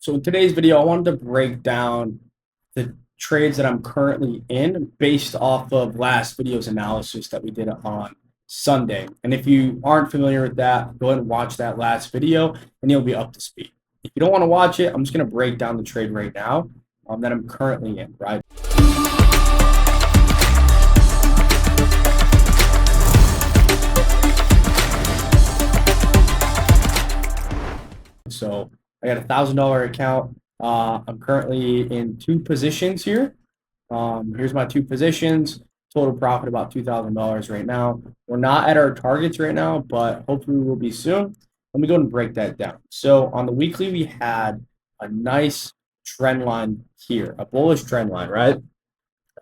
So in today's video, I wanted to break down the trades that I'm currently in based off of last video's analysis that we did on Sunday. And if you aren't familiar with that, go ahead and watch that last video and you'll be up to speed. If you don't want to watch it, I'm just going to break down the trade right now that I'm currently in, right? So I got $1,000 account. I'm currently in two positions here. Here's my two positions. Total profit about $2,000 right now. We're not at our targets right now, but hopefully we will be soon. Let me go and break that down. So on the weekly, we had a nice trend line here, a bullish trend line, right?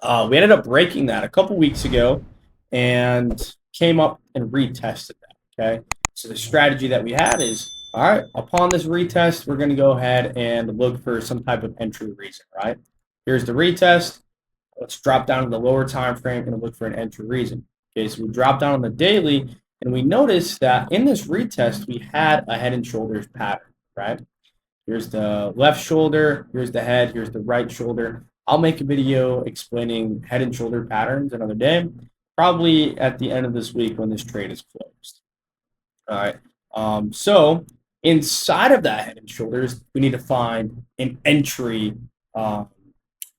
We ended up breaking that a couple weeks ago and came up and retested that, okay? So the strategy that we had is, all right, upon this retest, we're going to go ahead and look for some type of entry reason, right? Here's the retest. Let's drop down to the lower time frame and look for an entry reason. Okay, so we drop down on the daily, and we noticed that in this retest, we had a head and shoulders pattern, right? Here's the left shoulder, here's the head, here's the right shoulder. I'll make a video explaining head and shoulder patterns another day, probably at the end of this week when this trade is closed. All right. So inside of that head and shoulders, we need to find an entry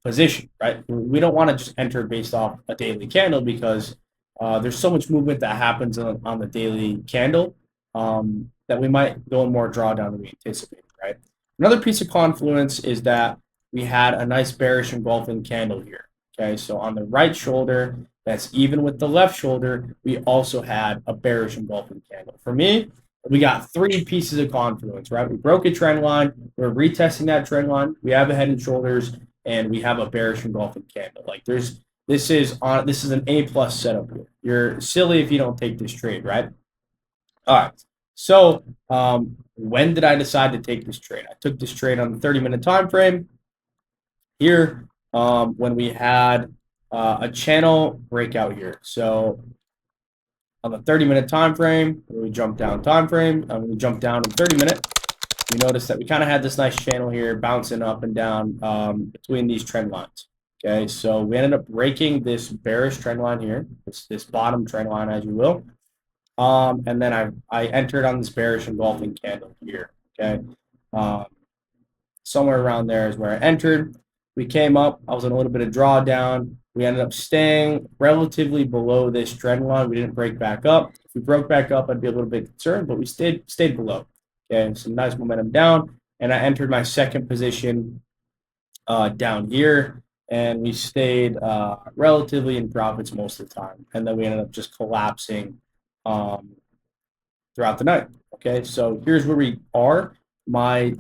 position, right? We don't want to just enter based off a daily candle because there's so much movement that happens on the daily candle that we might go in more drawdown than we anticipated, right? Another piece of confluence is that we had a nice bearish engulfing candle here. Okay, so on the right shoulder, that's even with the left shoulder, we also had a bearish engulfing candle. For me, we got three pieces of confluence, right? We broke a trend line, we're retesting that trend line, we have a head and shoulders, and we have a bearish engulfing candle. Like this is an A+ setup here. You're silly if you don't take this trade, right? All right. So when did I decide to take this trade? I took this trade on the 30-minute time frame here when we had a channel breakout here. So on the 30-minute time frame, when we jump down time frame, when we jump down to 30-minute, we noticed that we kind of had this nice channel here bouncing up and down between these trend lines. Okay, so we ended up breaking this bearish trend line here, this bottom trend line, as you will. And then I entered on this bearish engulfing candle here. Okay, somewhere around there is where I entered. We came up. I was in a little bit of drawdown. We ended up staying relatively below this trend line. We didn't break back up. If we broke back up, I'd be a little bit concerned, but we stayed below. Okay, some nice momentum down, and I entered my second position down here, and we stayed relatively in profits most of the time, and then we ended up just collapsing throughout the night. Okay, so here's where we are. My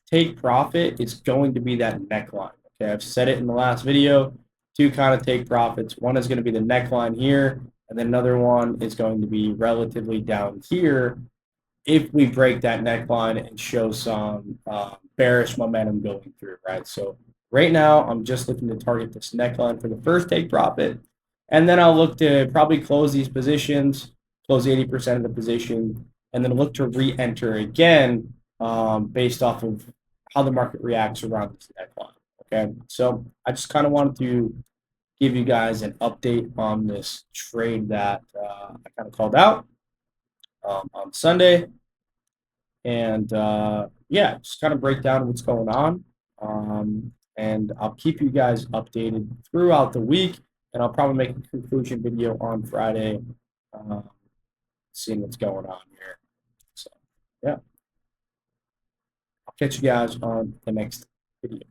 take profit is going to be that neckline. Okay, I've said it in the last video. Two kind of take profits. One is going to be the neckline here, and then another one is going to be relatively down here if we break that neckline and show some bearish momentum going through, right? So right now, I'm just looking to target this neckline for the first take profit, and then I'll look to probably close these positions, close 80% of the position, and then look to re-enter again based off of how the market reacts around this neckline. Okay, so I just kind of wanted to give you guys an update on this trade that I kind of called out on Sunday, and yeah, just kind of break down what's going on, and I'll keep you guys updated throughout the week, and I'll probably make a conclusion video on Friday, seeing what's going on here. So yeah, I'll catch you guys on the next video.